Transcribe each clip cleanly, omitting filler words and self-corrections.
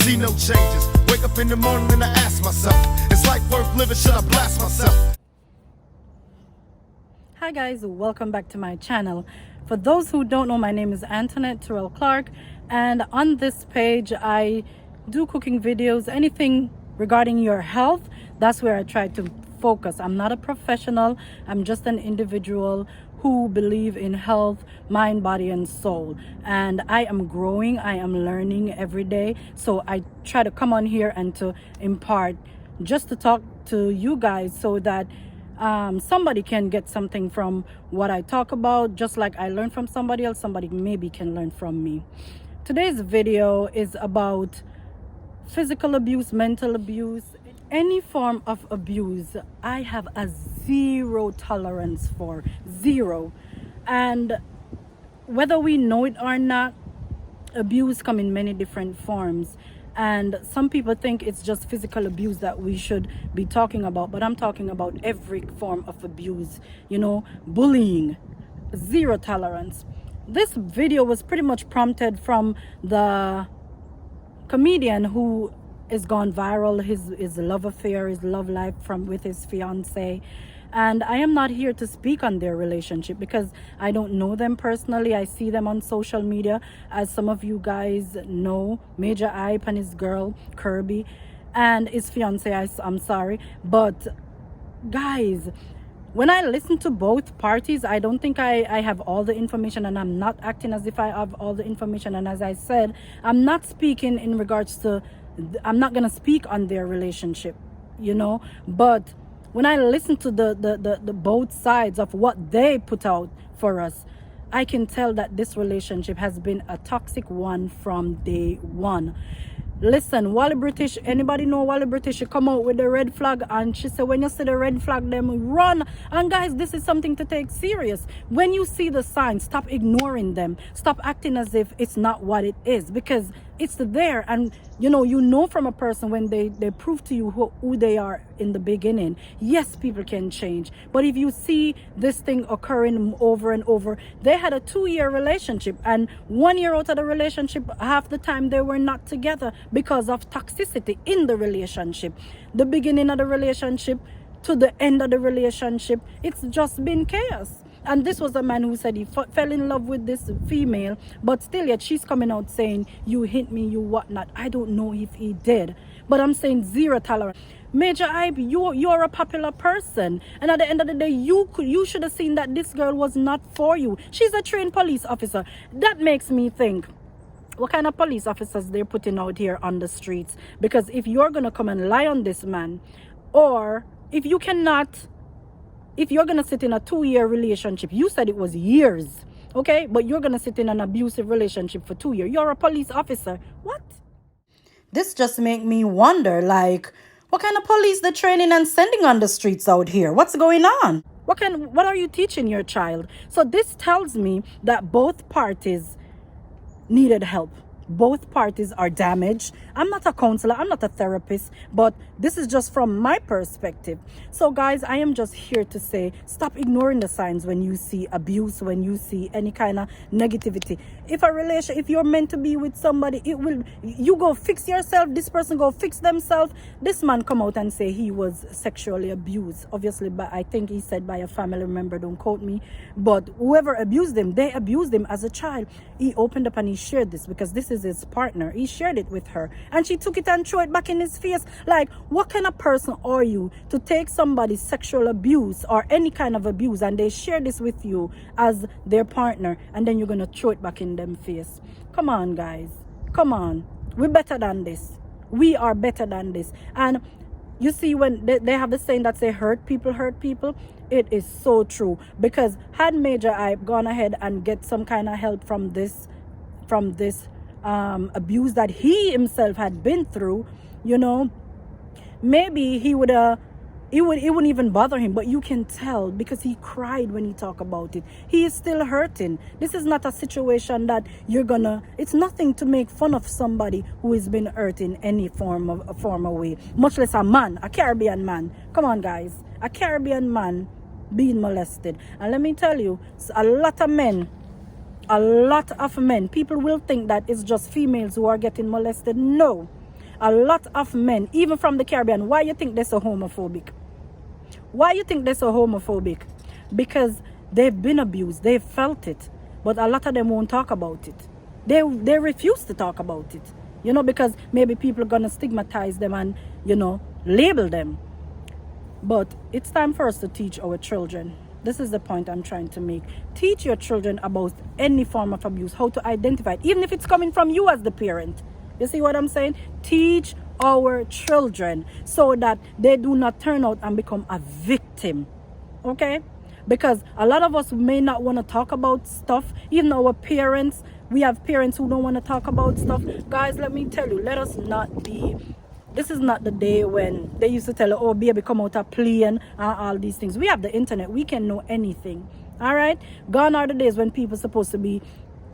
see no changes. Wake up in the morning and I ask myself, is life worth living? Should I blast myself? Hi guys, welcome back to my channel. For those who don't know, my name is Antoinette T-Clarke, and on this page I do cooking videos, anything regarding your health. That's where I try to focus. I'm not a professional, I'm just an individual who believe in health, mind, body and soul, and I am growing, I am learning every day. So I try to come on here and to impart, just to talk to you guys so that somebody can get something from what I talk about. Just like I learn from somebody else, somebody maybe can learn from me. Today's video is about physical abuse, mental abuse, any form of abuse. I have a zero tolerance for, zero. And whether we know it or not, abuse come in many different forms. And some people think it's just physical abuse that we should be talking about, but I'm talking about every form of abuse, you know, bullying, zero tolerance. This video was pretty much prompted from the comedian who is gone viral, his love affair, his love life with his fiance. And I am not here to speak on their relationship because I don't know them personally. I see them on social media. As some of you guys know, Majah Hype and his girl Kirby and his fiance, I'm sorry. But guys, when I listen to both parties, I don't think I have all the information, and I'm not acting as if I have all the information. And as I said, I'm not speaking in regards to, I'm not going to speak on their relationship, you know. But when I listen to the both sides of what they put out for us, I can tell that this relationship has been a toxic one from day one. Listen, Wally British, anybody know Wally British? She come out with the red flag and she said, when you see the red flag, them run. And guys, this is something to take serious. When you see the signs, stop ignoring them. Stop acting as if it's not what it is, because it's there. And you know from a person when they prove to you who they are in the beginning. Yes, people can change. But if you see this thing occurring over and over, they had a 2-year relationship, and 1 year out of the relationship, half the time they were not together because of toxicity in the relationship. The beginning of the relationship to the end of the relationship, it's just been chaos. And this was a man who said he fell in love with this female, but still yet she's coming out saying, you hit me, you whatnot. I don't know if he did, but I'm saying zero tolerance. Majah Hype, you're a popular person, and at the end of the day, you should have seen that this girl was not for you. She's a trained police officer. That makes me think, what kind of police officers they're putting out here on the streets? Because if you're gonna come and lie on this man, or if you're gonna sit in a 2-year relationship, you said it was years, okay, but you're gonna sit in an abusive relationship for 2 years, you're a police officer. What? This just make me wonder, like, what kind of police they're training and sending on the streets out here? What's going on? What are you teaching your child? So this tells me that both parties needed help. Both parties are damaged. I'm not a counselor, I'm not a therapist, but this is just from my perspective. So guys, I am just here to say, stop ignoring the signs when you see abuse, when you see any kind of negativity. If you're meant to be with somebody, you go fix yourself, this person go fix themselves. This man come out and say he was sexually abused, obviously, but I think he said by a family member, don't quote me, but whoever abused him, they abused him as a child. He opened up and he shared this because this is his partner. He shared it with her and she took it and threw it back in his face. Like, what kind of person are you to take somebody's sexual abuse or any kind of abuse and they share this with you as their partner, and then you're gonna throw it back in them face? Come on guys, come on, we're better than this. We are better than this. And you see, when they have the saying that say hurt people, it is so true. Because had Majah Hype gone ahead and get some kind of help from this abuse that he himself had been through, you know, maybe it wouldn't even bother him. But you can tell because he cried when he talked about it. He is still hurting. This is not a situation that it's nothing to make fun of somebody who has been hurt in any form of way, much less a man, a Caribbean man. Come on guys, a Caribbean man being molested. And let me tell you, a lot of men, people will think that it's just females who are getting molested. No, a lot of men, even from the Caribbean, why you think they're so homophobic? Why you think they're so homophobic? Because they've been abused, they've felt it, but a lot of them won't talk about it. They refuse to talk about it, you know, because maybe people are gonna stigmatize them and, you know, label them. But it's time for us to teach our children. This is the point I'm trying to make. Teach your children about any form of abuse, how to identify it, even if it's coming from you as the parent. You see what I'm saying? Teach our children so that they do not turn out and become a victim. Okay? Because a lot of us may not want to talk about stuff. Even our parents, we have parents who don't want to talk about stuff. Guys, let me tell you, let us not be... This is not the day when they used to tell, oh, baby, come out a plane and all these things. We have the internet. We can know anything. All right? Gone are the days when people are supposed to be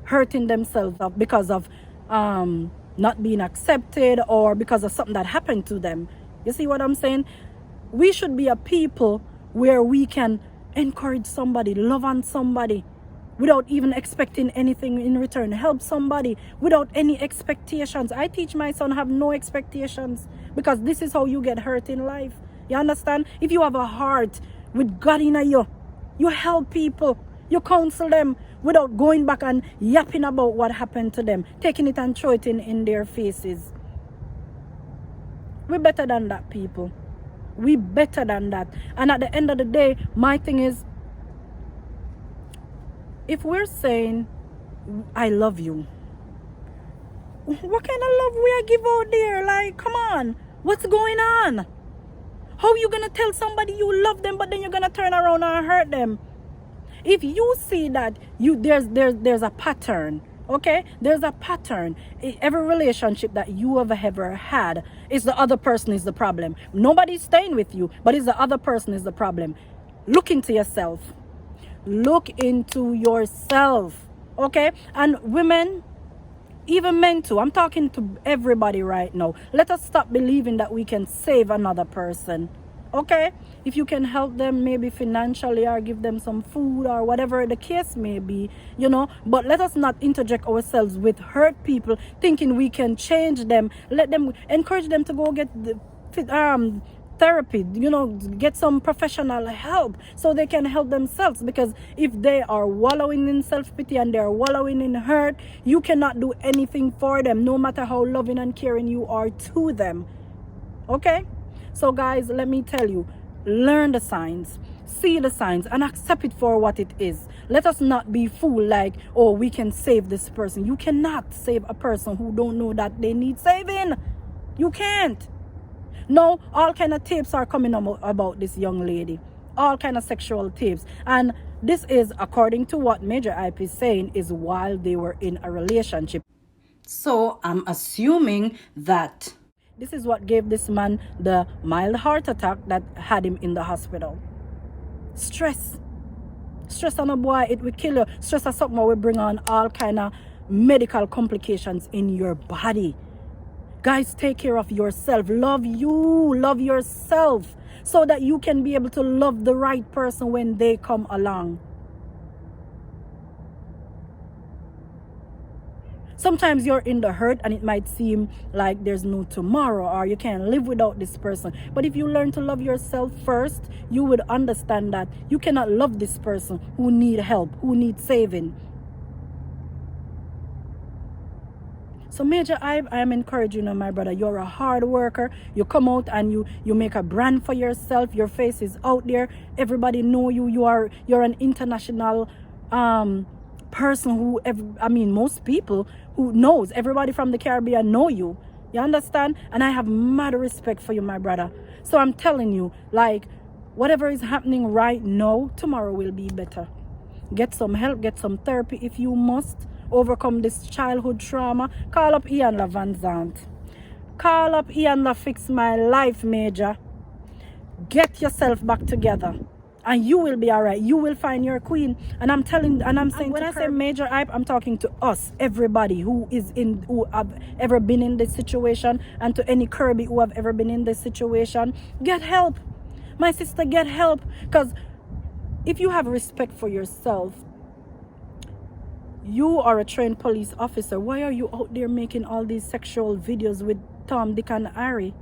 hurting themselves up because of not being accepted or because of something that happened to them. You see what I'm saying? We should be a people where we can encourage somebody, love on somebody, without even expecting anything in return. Help somebody without any expectations. I teach my son have no expectations, because this is how you get hurt in life. You understand? If you have a heart with God in you, you help people, you counsel them without going back and yapping about what happened to them, taking it and throw it in their faces. We're better than that, people. We better than that. And at the end of the day, my thing is, if we're saying, I love you, what kind of love we are give out there? Like, come on, what's going on? How you gonna tell somebody you love them, but then you're gonna turn around and hurt them? If you see that there's a pattern, okay? There's a pattern. Every relationship that you have ever had is the other person is the problem. Nobody's staying with you, but it's the other person is the problem. Look into yourself. Look into yourself, okay? And women, even men too, I'm talking to everybody right now. Let us stop believing that we can save another person, okay? If you can help them maybe financially or give them some food or whatever the case may be, you know, but let us not interject ourselves with hurt people thinking we can change them. Let them, encourage them to go get the therapy, you know, get some professional help so they can help themselves. Because if they are wallowing in self-pity and they're wallowing in hurt, you cannot do anything for them, no matter how loving and caring you are to them. Okay? So guys, let me tell you, learn the signs, see the signs, and accept it for what it is. Let us not be fooled like, oh, we can save this person. You cannot save a person who don't know that they need saving. You can't. No, all kind of tapes are coming about this young lady. All kind of sexual tapes. And this is, according to what Majah Hype is saying, is while they were in a relationship. So I'm assuming that this is what gave this man the mild heart attack that had him in the hospital. Stress. Stress on a boy, it will kill you. Stress is something that will bring on all kind of medical complications in your body. Guys, take care of yourself. Love you. Love yourself so that you can be able to love the right person when they come along. Sometimes you're in the hurt and it might seem like there's no tomorrow or you can't live without this person. But if you learn to love yourself first, you would understand that you cannot love this person who needs help, who needs saving. So Majah Hype, I am encouraging you, my brother. You're a hard worker. You come out and you make a brand for yourself. Your face is out there. Everybody know you. You're an international person who, most people who knows. Everybody from the Caribbean know you. You understand? And I have mad respect for you, my brother. So I'm telling you, like, whatever is happening right now, tomorrow will be better. Get some help. Get some therapy if you must. Overcome this childhood trauma. Call up Ian La Van Zandt. Call up Ian La Fix My Life, Major. Get yourself back together and you will be all right. You will find your queen. And I'm saying, when I say Majah Hype, I'm talking to us, everybody who have ever been in this situation, and to any Kirby who have ever been in this situation. Get help. My sister, get help. Because if you have respect for yourself, you are a trained police officer. Why are you out there making all these sexual videos with Tom, Dick, and Harry.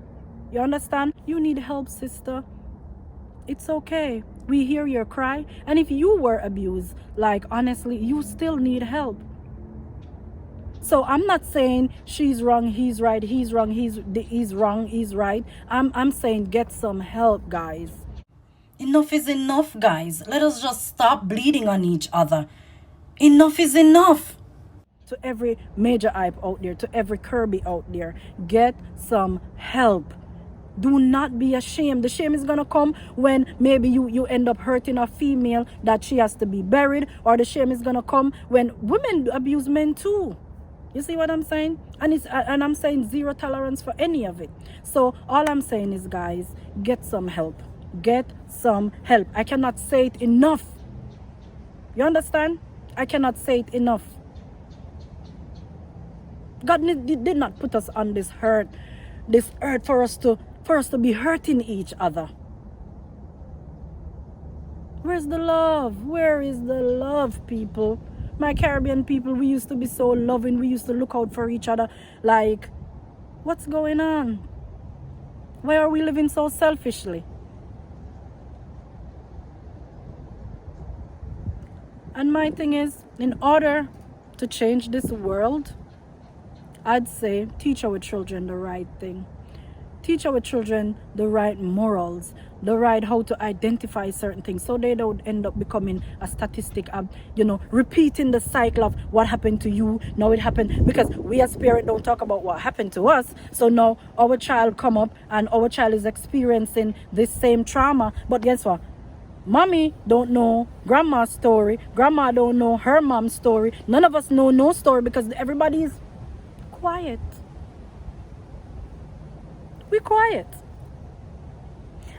You understand? You need help, sister. It's okay. We hear your cry. And if you were abused, like, honestly, you still need help. So I'm not saying she's wrong, he's right, he's wrong, he's wrong, he's right. I'm saying get some help, guys. Enough is enough, guys. Let us just stop bleeding on each other. Enough is enough. To every Majah Hype out there, to every Kirby out there, get some help. Do not be ashamed. The shame is going to come when maybe you end up hurting a female that she has to be buried, or the shame is going to come when women abuse men too. You see what I'm saying? And I'm saying zero tolerance for any of it. So all I'm saying is, guys, get some help. Get some help. I cannot say it enough. You understand? I cannot say it enough. God did not put us on this earth for us to be hurting each other. Where's the love? Where is the love, people? My Caribbean people, we used to be so loving. We used to look out for each other. Like, what's going on? Why are we living so selfishly? And my thing is, in order to change this world, I'd say teach our children the right thing. Teach our children the right morals, the right how to identify certain things, so they don't end up becoming a statistic of, repeating the cycle of what happened to you, now it happened, because we as parents don't talk about what happened to us. So now our child come up and our child is experiencing this same trauma. But guess what? Mommy don't know grandma's story. Grandma don't know her mom's story. None of us know no story because everybody is quiet. We're quiet.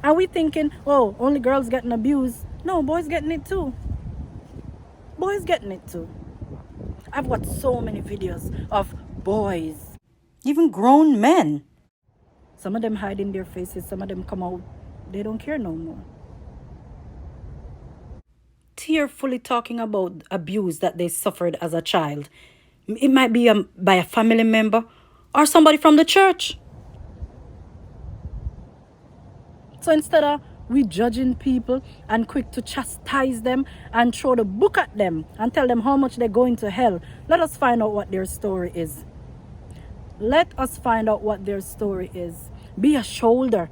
And we thinking, oh, only girls getting abused. No, boys getting it too. Boys getting it too. I've watched so many videos of boys, even grown men. Some of them hiding their faces, some of them come out, they don't care no more. Tearfully talking about abuse that they suffered as a child. It might be by a family member or somebody from the church. So instead of we judging people and quick to chastise them and throw the book at them and tell them how much they're going to hell, let us find out what their story is. Let us find out what their story is. Be a shoulder.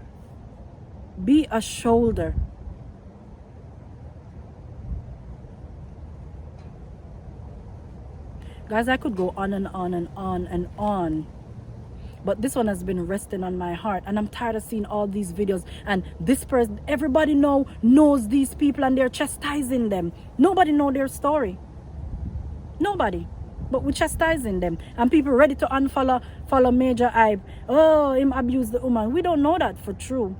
Be a shoulder. Guys, I could go on and on and on and on. But this one has been resting on my heart. And I'm tired of seeing all these videos. And this person, everybody knows these people and they're chastising them. Nobody know their story. Nobody. But we're chastising them. And people ready to follow Majah Hype. Oh, him abused the woman. We don't know that for true.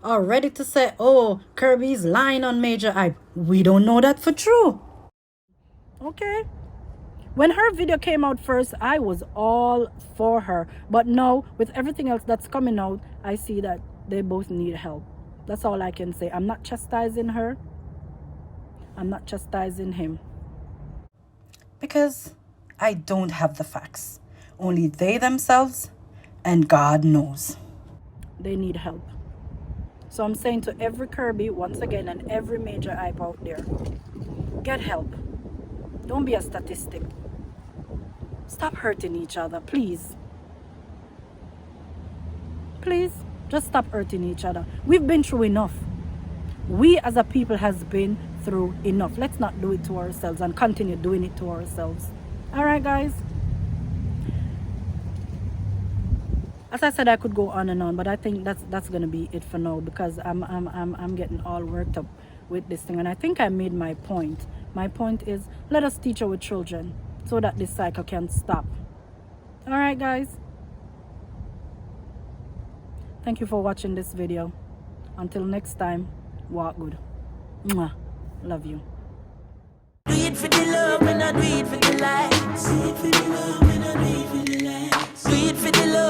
Or ready to say, oh, Kirby's lying on Majah Hype. We don't know that for true. Okay. When her video came out first, I was all for her. But now, with everything else that's coming out, I see that they both need help. That's all I can say. I'm not chastising her. I'm not chastising him. Because I don't have the facts. Only they themselves and God knows. They need help. So I'm saying to every Kirby, once again, and every Majah Hype out there, get help. Don't be a statistic. Stop hurting each other, please. Please, just stop hurting each other. We've been through enough. We as a people has been through enough. Let's not do it to ourselves and continue doing it to ourselves. All right, guys. As I said, I could go on and on, but I think that's gonna be it for now because I'm getting all worked up with this thing, and I think I made my point. My point is, let us teach our children so that this cycle can stop. All right, guys. Thank you for watching this video. Until next time, walk good. Mwah. Love you. Do it for the love and I do it for the likes. Do it for the love and I do it for the likes. Do it for the love.